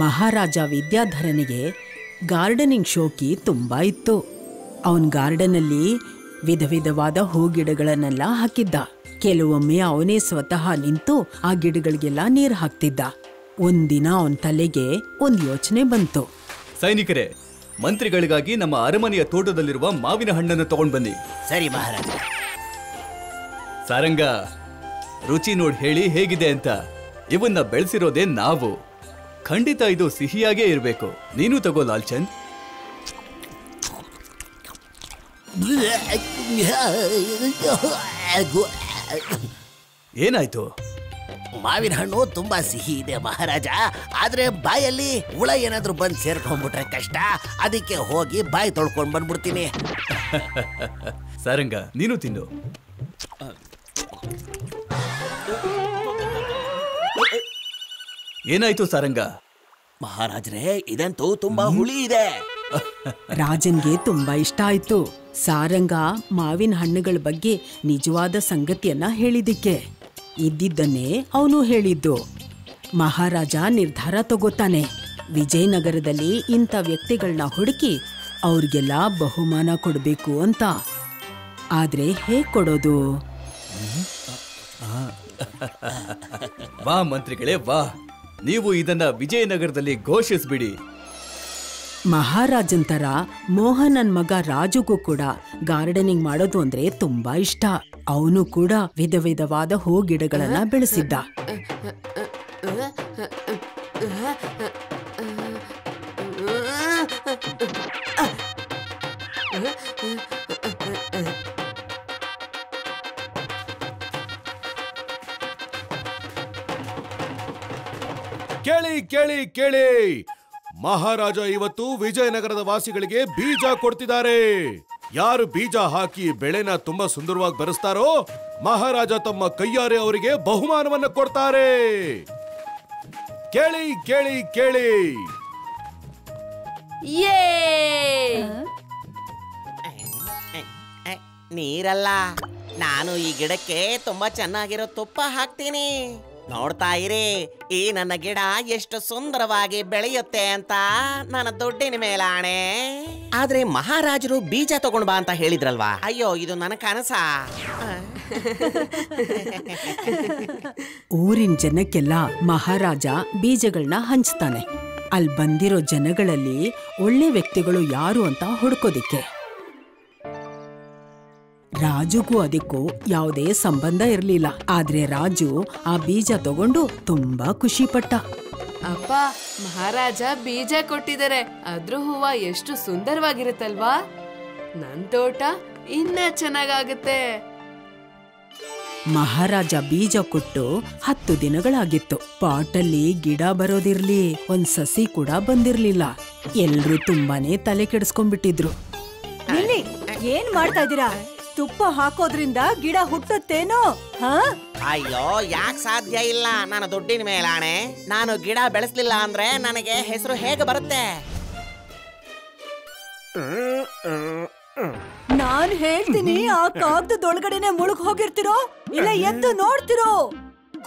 ಮಹಾರಾಜ ವಿದ್ಯಾಧರನಿಗೆ gardening ಶೋಕಿ ತುಂಬಾ ಇತ್ತು. ಅವನ್ ಗಾರ್ಡನಲ್ಲಿ ವಿಧ ವಿಧವಾದ ಹೂಗಿಡಗಳನ್ನೆಲ್ಲ ಹಾಕಿದ್ದ. ಕೆಲವೊಮ್ಮೆ ಅವನೇ ಸ್ವತಃ ನಿಂತು ಆ ಗಿಡಗಳಿಗೆಲ್ಲ ನೀರು ಹಾಕ್ತಿದ್ದ. ಒಂದಿನ ಅವನ ತಲೆಗೆ ಒಂದ್ ಯೋಚನೆ ಬಂತು. ಸೈನಿಕರೇ, ಮಂತ್ರಿಗಳಿಗಾಗಿ ನಮ್ಮ ಅರಮನೆಯ ತೋಟದಲ್ಲಿರುವ ಮಾವಿನ ಹಣ್ಣನ್ನು ತಗೊಂಡ್ ಬನ್ನಿ. ಸರಿ ಮಹಾರಾಜ. ಸಾರಂಗ, ರುಚಿ ನೋಡಿ ಹೇಳಿ ಹೇಗಿದೆ ಅಂತ. ಇವನ್ನ ಬೆಳೆಸಿರೋದೇ ನಾವು. ಖಂಡಿತ ಇದು ಸಿಹಿಯಾಗೇ ಇರಬೇಕು. ನೀನು ತಗೋ ಲಾಲ್ಚಂದ್. ಏನಾಯ್ತು? ಮಾವಿನ ಹಣ್ಣು ತುಂಬಾ ಸಿಹಿ ಇದೆ ಮಹಾರಾಜ. ಆದ್ರೆ ಬಾಯಲ್ಲಿ ಹುಳ ಏನಾದ್ರೂ ಬಂದು ಸೇರ್ಕೊಂಡ್ಬಿಟ್ರೆ ಕಷ್ಟ. ಅದಕ್ಕೆ ಹೋಗಿ ಬಾಯಿ ತೊಳ್ಕೊಂಡ್ ಬಂದ್ಬಿಡ್ತೀನಿ. ಸಾರಂಗ, ನೀನು ತಿನ್ನು. ಏನಾಯ್ತು ಸಾರಂಗ? ಮಹಾರಾಜ್ರೆ, ಇದಂತೂ ತುಂಬಾ ಹುಳಿ ಇದೆ. ರಾಜನ್ಗೆ ತುಂಬಾ ಇಷ್ಟ ಆಯ್ತು ಸಾರಂಗ ಮಾವಿನ ಹಣ್ಣುಗಳ ಬಗ್ಗೆ ನಿಜವಾದ ಸಂಗತಿಯನ್ನ ಹೇಳಿದಿಕ್ಕೆ. ಇದ್ದಿದ್ದನ್ನೇ ಅವನು ಹೇಳಿದ್ದು. ಮಹಾರಾಜ ನಿರ್ಧಾರ ತಗೋತಾನೆ. ವಿಜಯನಗರದಲ್ಲಿ ಇಂಥ ವ್ಯಕ್ತಿಗಳನ್ನ ಹುಡುಕಿ ಅವ್ರಿಗೆಲ್ಲ ಬಹುಮಾನ ಕೊಡಬೇಕು ಅಂತ. ಆದ್ರೆ ಹೇಗ್ ಕೊಡೋದು? ವಾ ಮಂತ್ರಿಗಳೇ ವಾ, ನೀವು ಇದನ್ನ ವಿಜಯನಗರದಲ್ಲಿ ಘೋಷಿಸ್ಬಿಡಿ. ಮಹಾರಾಜನ್ ತರ ಮೋಹನನ್ ಮಗ ರಾಜುಗೂ ಕೂಡ ಗಾರ್ಡನಿಂಗ್ ಮಾಡೋದು ಅಂದ್ರೆ ತುಂಬಾ ಇಷ್ಟ. ಅವನು ಕೂಡ ವಿಧ ವಿಧವಾದ ಹೂ ಗಿಡಗಳನ್ನ ಬೆಳೆಸಿದ್ದ. ಕೇಳಿ ಕೇಳಿ ಕೇಳಿ, ಮಹಾರಾಜ ಇವತ್ತು ವಿಜಯನಗರದ ವಾಸಿಗಳಿಗೆ ಬೀಜ ಕೊಡ್ತಿದ್ದಾರೆ. ಯಾರು ಬೀಜ ಹಾಕಿ ಬೆಳೆನ ತುಂಬಾ ಸುಂದರವಾಗಿ ಬೆರೆಸ್ತಾರೋ ಮಹಾರಾಜ ತಮ್ಮ ಕೈಯಾರೆ ಅವರಿಗೆ ಬಹುಮಾನವನ್ನ ಕೊಡ್ತಾರೆ. ಕೇಳಿ ಕೇಳಿ ಕೇಳಿ. ನೀರಲ್ಲ, ನಾನು ಈ ಗಿಡಕ್ಕೆ ತುಂಬಾ ಚೆನ್ನಾಗಿರೋ ತುಪ್ಪ ಹಾಕ್ತೀನಿ. ನೋಡ್ತಾ ಇರಿ, ಈ ನನ್ನ ಗಿಡ ಎಷ್ಟು ಸುಂದರವಾಗಿ ಬೆಳೆಯುತ್ತೆ ಅಂತ ನನ್ನ ದುಡ್ಡಿನ ಮೇಲಾಣೆ. ಆದ್ರೆ ಮಹಾರಾಜರು ಬೀಜ ತಗೊಂಡ್ ಬಾ ಅಂತ ಹೇಳಿದ್ರಲ್ವಾ? ಅಯ್ಯೋ, ಇದು ನನ್ನ ಕನಸ. ಊರಿನ ಜನಕ್ಕೆಲ್ಲ ಮಹಾರಾಜ ಬೀಜಗಳನ್ನ ಹಂಚ್ತಾನೆ. ಅಲ್ಲಿ ಬಂದಿರೋ ಜನಗಳಲ್ಲಿ ಒಳ್ಳೆ ವ್ಯಕ್ತಿಗಳು ಯಾರು ಅಂತ ಹುಡ್ಕೋದಿಕ್ಕೆ. ರಾಜುಗೂ ಅದಕ್ಕೂ ಯಾವುದೇ ಸಂಬಂಧ ಇರಲಿಲ್ಲ. ಆದ್ರೆ ರಾಜು ಆ ಬೀಜ ತಗೊಂಡು ತುಂಬಾ ಖುಷಿ ಪಟ್ಟ. ಅಪ್ಪ, ಮಹಾರಾಜ ಬೀಜ ಕೊಟ್ಟಿದ್ದಾರೆ. ಅದ್ರ ಹೂವ ಎಷ್ಟು ಸುಂದರವಾಗಿರುತ್ತಲ್ವಾ? ನನ್ ತೋಟ ಇನ್ನ ಚೆನ್ನಾಗಾಗುತ್ತೆ. ಮಹಾರಾಜ ಬೀಜ ಕೊಟ್ಟು 10 ದಿನಗಳಾಗಿತ್ತು. ಪಾಟಲ್ಲಿ ಗಿಡ ಬರೋದಿರ್ಲಿ, ಒಂದ್ ಸಸಿ ಕೂಡ ಬಂದಿರ್ಲಿಲ್ಲ. ಎಲ್ರೂ ತುಂಬಾನೇ ತಲೆ ಕೆಡಿಸ್ಕೊಂಡ್ಬಿಟ್ಟಿದ್ರು. ಏನ್ ಮಾಡ್ತಾ ಇದ್ದೀರಾ? ತುಪ್ಪ ಹಾಕೋದ್ರಿಂದ ಗಿಡ ಹುಟ್ಟುತ್ತೇನೋ? ಅಯ್ಯೋ, ಯಾಕೆ ಸಾಧ್ಯ ಇಲ್ಲ? ನನ್ನ ದುಡ್ಡಿನ ಮೇಲಾಣೆ. ನಾನು ಗಿಡ ಬೆಳೆಸ್ಲಿಲ್ಲ ಅಂದ್ರೆ ನನಗೆ ಹೆಸರು ಹೇಗೆ ಬರುತ್ತೆ? ನಾನ್ ಹೇಳ್ತೀನಿ, ಆ ಕಾಗದದೊಳಗಡೆನೆ ಮುಳುಗ್ ಹೋಗಿರ್ತಿರೋ ಇಲ್ಲ ಎದ್ದು ನೋಡ್ತಿರೋ.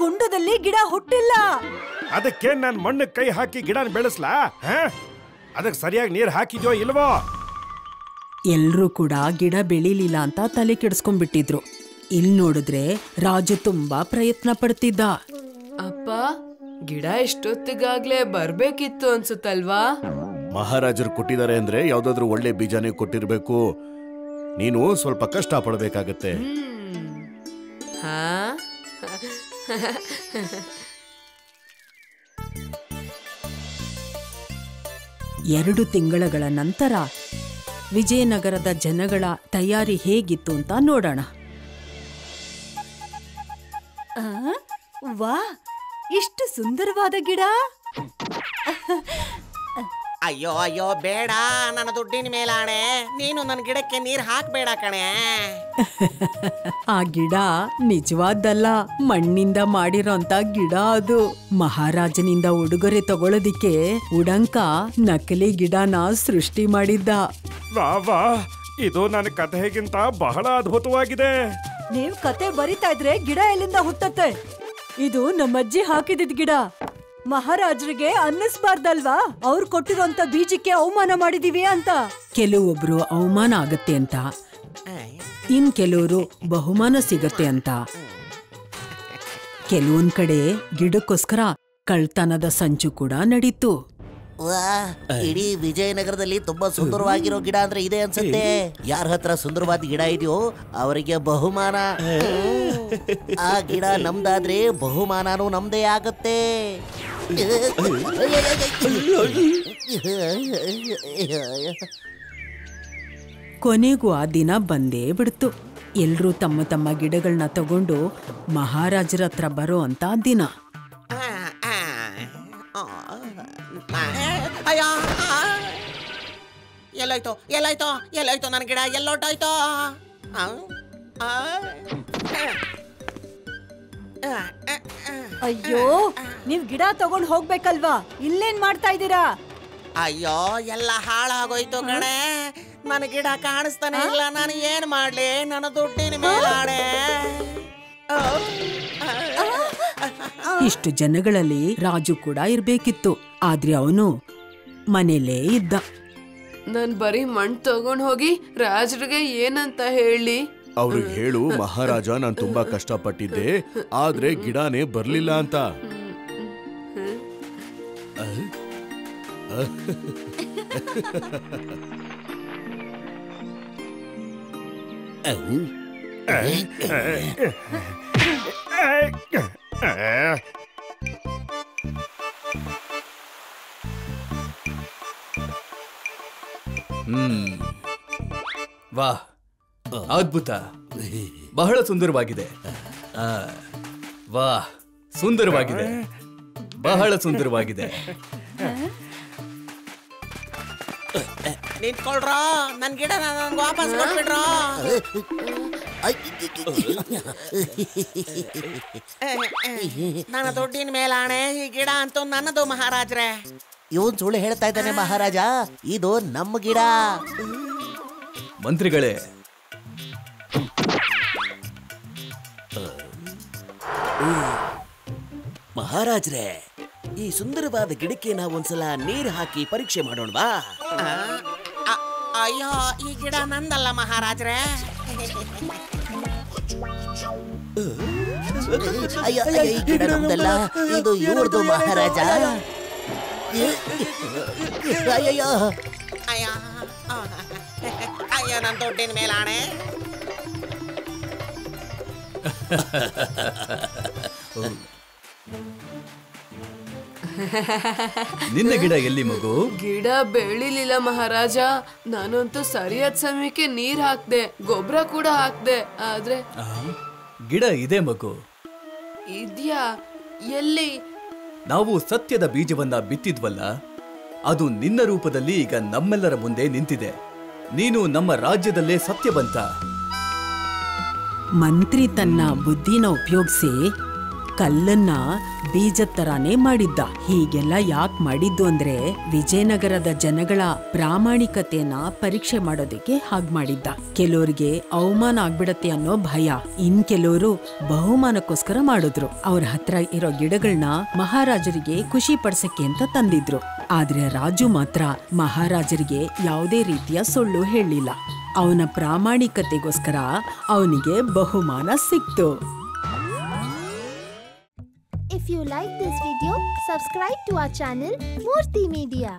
ಕುಂಡದಲ್ಲಿ ಗಿಡ ಹುಟ್ಟಿಲ್ಲ. ಅದಕ್ಕೆ ನಾನ್ ಮಣ್ಣು ಕೈ ಹಾಕಿ ಗಿಡನ ಬೆಳೆಸ್ಲಾ? ಅದಕ್ಕೆ ಸರಿಯಾಗಿ ನೀರ್ ಹಾಕಿದ್ಯೋ ಇಲ್ವೋ? ಎಲ್ರೂ ಕೂಡ ಗಿಡ ಬೆಳಿಲಿಲ್ಲ ಅಂತ ತಲೆ ಕೆಡಿಸ್ಕೊಂಡ್ಬಿಟ್ಟಿದ್ರು. ಇಲ್ ನೋಡಿದ್ರೆ ರಾಜು ತುಂಬಾ ಪ್ರಯತ್ನ ಪಡ್ತಿದ್ದ. ಅಪ್ಪ, ಗಿಡ ಎಷ್ಟೊತ್ತಿಗಾಗ್ಲೇ ಬರ್ಬೇಕಿತ್ತು ಅನ್ಸುತ್ತಲ್ವಾ? ಮಹಾರಾಜರು ಕೊಟ್ಟಿದ್ದಾರೆ ಅಂದ್ರೆ ಯಾವ್ದಾದ್ರು ಒಳ್ಳೆ ಬೀಜನೇ ಕೊಟ್ಟಿರ್ಬೇಕು. ನೀನು ಸ್ವಲ್ಪ ಕಷ್ಟ ಪಡಬೇಕಾಗತ್ತೆ. ಹಾ 2 ತಿಂಗಳ ನಂತರ ವಿಜಯನಗರದ ಜನಗಳ ತಯಾರಿ ಹೇಗಿತ್ತು ಅಂತ ನೋಡೋಣ. ವಾ, ಇಷ್ಟು ಸುಂದರವಾದ ಗಿಡ. ಅಯ್ಯೋ ಅಯ್ಯೋ, ಬೇಡ, ನನ್ನ ದುಡ್ಡಿನ ಮೇಲಾಣೆ. ನೀನು ನನ್ನ ಗಿಡಕ್ಕೆ ನೀರ್ ಹಾಕ್ಬೇಡ ಕಣೆ. ಆ ಗಿಡ ನಿಜವಾದಲ್ಲ, ಮಣ್ಣಿಂದ ಮಾಡಿರೋಂತ ಗಿಡ ಅದು. ಮಹಾರಾಜನಿಂದ ಉಡುಗೊರೆ ತಗೊಳ್ಳೋದಿಕ್ಕೆ ಉಡಂಕ ನಕಲಿ ಗಿಡನ ಸೃಷ್ಟಿ ಮಾಡಿದ್ದ. ವಾ ವಾ, ಇದು ನನ್ನ ಕಥೆಗಿಂತ ಬಹಳ ಅದ್ಭುತವಾಗಿದೆ. ನೀವ್ ಕತೆ ಬರಿತಾ ಇದ್ರೆ ಗಿಡ ಎಲ್ಲಿಂದ ಹುಟ್ಟತ್ತೆ? ಇದು ನಮ್ಮಜ್ಜಿ ಹಾಕಿದಿದ್ ಗಿಡ. ಮಹಾರಾಜರಿಗೆ ಅನ್ನಿಸ್ಬಾರ್ದಲ್ವಾ ಅವ್ರು ಕೊಟ್ಟಿರೋಂತ ಬೀಜಕ್ಕೆ ಅವಮಾನ ಮಾಡಿದೀವಿ ಅಂತ. ಕೆಲವೊಬ್ರು ಅವಮಾನ ಆಗತ್ತೆ ಅಂತ, ಇನ್ ಕೆಲವರು ಬಹುಮಾನ ಸಿಗತ್ತೆ ಅಂತ, ಕೆಲವೊಂದ್ ಕಡೆ ಗಿಡಕ್ಕೋಸ್ಕರ ಕಳ್ತನದ ಸಂಚು ಕೂಡ ನಡೀತು. ವಾ, ಇಡೀ ವಿಜಯನಗರದಲ್ಲಿ ತುಂಬಾ ಸುಂದರವಾಗಿರೋ ಗಿಡ ಅಂದ್ರೆ ಇದೆ ಅನ್ಸುತ್ತೆ. ಯಾರ ಹತ್ರ ಸುಂದರವಾದ ಗಿಡ ಇದೆಯೋ ಅವರಿಗೆ ಬಹುಮಾನ. ಆ ಗಿಡ ನಮ್ದಾದ್ರೆ ಬಹುಮಾನನೂ ನಮ್ದೇ ಆಗತ್ತೆ. ಕೊನೆಗೂ ಆ ದಿನ ಬಂದೇ ಬಿಡ್ತು. ಎಲ್ರೂ ತಮ್ಮ ತಮ್ಮ ಗಿಡಗಳನ್ನ ತಗೊಂಡು ಮಹಾರಾಜರ ಹತ್ರ ಬರೋ ಅಂತ ದಿನ. ಅಯ್ಯ, ಎಲ್ಲೋಯ್ತು ಎಲ್ಲೋಯ್ತು ಎಲ್ಲೋಯ್ತು ನನ್ನ ಗಿಡ, ಎಲ್ಲೊಟ್ಟೋಯ್ತು? ಅಯ್ಯೋ, ನೀವ್ ಗಿಡ ತಗೊಂಡ್ ಹೋಗ್ಬೇಕಲ್ವಾ, ಇಲ್ಲೇನ್ ಮಾಡ್ತಾ ಇದ್ದೀರಾ? ಅಯ್ಯೋ, ಎಲ್ಲ ಹಾಳಾಗೋಯ್ತು ಕಣೆ. ನನ್ನ ಗಿಡ ಕಾಣಿಸ್ತಾನೆ ಇಲ್ಲ. ನಾನು ಏನ್ ಮಾಡ್ಲಿ? ನನ್ನ ದುಡ್ಡಿನ ಮೇಲಾಣೆ. ಇಷ್ಟು ಜನಗಳಲ್ಲಿ ರಾಜು ಕೂಡ ಇರ್ಬೇಕಿತ್ತು, ಆದ್ರೆ ಅವನು ಮನೇಲೇ ಇದ್ದ. ನಾನ್ ಬರೀ ಮಣ್ಣು ತಗೊಂಡ್ ಹೋಗಿ ರಾಜರಿಗೆ ಏನಂತ ಹೇಳಿ? ಅವ್ರಿಗೆ ಹೇಳು, ಮಹಾರಾಜ ನಾನ್ ತುಂಬಾ ಕಷ್ಟಪಟ್ಟಿದ್ದೆ, ಆದ್ರೆ ಗಿಡನೇ ಬರ್ಲಿಲ್ಲ ಅಂತ. ವಾಹ್, ಅದ್ಭುತ, ಬಹಳ ಸುಂದರವಾಗಿದೆ. ವಾಹ್, ಸುಂದರವಾಗಿದೆ, ಬಹಳ ಸುಂದರವಾಗಿದೆ. ನಿಂತ್ಕೊಳ್ರೋ, ನನ್ ಗಿಡ ನನ್ಗೆ ವಾಪಸ್ ಕೊಟ್ಬಿಡ್ರೋ. ನನ್ನ ದುಡ್ಡಿನ ಮೇಲಾಣೆ, ಈ ಗಿಡ ಅಂತೂ ನನ್ನದು ಮಹಾರಾಜ್ರೆ. ಇವನ್ ಸುಳ್ಳು ಹೇಳ್ತಾ ಇದ್ದಾನೆ ಮಹಾರಾಜ, ಇದು ನಮ್ಮ ಗಿಡ. ಮಂತ್ರಿಗಳೇ, ಮಹಾರಾಜ್ರೆ, ಈ ಸುಂದರವಾದ ಗಿಡಕ್ಕೆ ನಾವು ಒಂದ್ಸಲ ನೀರು ಹಾಕಿ ಪರೀಕ್ಷೆ ಮಾಡೋಣವಾ? ಅಯ್ಯೋ, ಈ ಗಿಡ ನಂದಲ್ಲ ಮಹಾರಾಜ್ರೆ. ಅಯ್ಯೋ, ಈ ಗಿಡ ನಮ್ದಲ್ಲ, ಇದು ಇವ್ರದು ಮಹಾರಾಜ. ಅಯ್ಯಯ್ಯೋ, ಅಯ್ಯೋ ಅಯ್ಯೋ, ನನ್ನ ದುಡ್ಡಿನ ಮೇಲಾಣೆ. ನಿನ್ನ ಗಿಡ ಎಲ್ಲಿ ಮಗು? ಗಿಡ ಬೆಳಿಲಿಲ್ಲ ಮಹಾರಾಜ. ನಾನಂತೂ ಸರಿಯಾದ ಸಮಯಕ್ಕೆ ನೀರ್ ಹಾಕ್ದೆ, ಗೊಬ್ಬರ ಕೂಡ ಹಾಕ್ದೆ, ಆದ್ರೆ ಗಿಡ ಇದೆ ಮಗು. ಇದ್ಯಾ? ಎಲ್ಲಿ? ನಾವು ಸತ್ಯದ ಬೀಜವನ್ನ ಬಿತ್ತಿದ್ವಲ್ಲ, ಅದು ನಿನ್ನ ರೂಪದಲ್ಲಿ ಈಗ ನಮ್ಮೆಲ್ಲರ ಮುಂದೆ ನಿಂತಿದೆ. ನೀನು ನಮ್ಮ ರಾಜ್ಯದಲ್ಲೇ ಸತ್ಯವಂತ. ಮಂತ್ರಿ ತನ್ನ ಬುದ್ಧಿನ ಉಪಯೋಗಿಸಿ ಕಲ್ಲನ್ನ ಬೀಜದ ತರಾನೇ ಮಾಡಿದ್ದ. ಹೀಗೆಲ್ಲ ಯಾಕೆ ಮಾಡಿದ್ದು ಅಂದ್ರೆ ವಿಜಯನಗರದ ಜನಗಳ ಪ್ರಾಮಾಣಿಕತೆಯನ್ನ ಪರೀಕ್ಷೆ ಮಾಡೋದಕ್ಕೆ ಹಾಗ್ ಮಾಡಿದ್ದ. ಕೆಲವರಿಗೆ ಅವಮಾನ ಆಗ್ಬಿಡತ್ತೆ ಅನ್ನೋ ಭಯ, ಇನ್ ಕೆಲವರು ಬಹುಮಾನಕ್ಕೋಸ್ಕರ ಮಾಡಿದ್ರು. ಅವ್ರ ಹತ್ರ ಇರೋ ಗಿಡಗಳನ್ನ ಮಹಾರಾಜರಿಗೆ ಖುಷಿ ಪಡ್ಸಕ್ಕೆ ಅಂತ ತಂದಿದ್ರು. ಆದ್ರೆ ರಾಜು ಮಾತ್ರ ಮಹಾರಾಜರಿಗೆ ಯಾವುದೇ ರೀತಿಯ ಸುಳ್ಳು ಹೇಳಿಲ್ಲ. ಅವನ ಪ್ರಾಮಾಣಿಕತೆಗೋಸ್ಕರ ಅವನಿಗೆ ಬಹುಮಾನ ಸಿಕ್ತು. If you like this video, subscribe to our channel Murthy Media.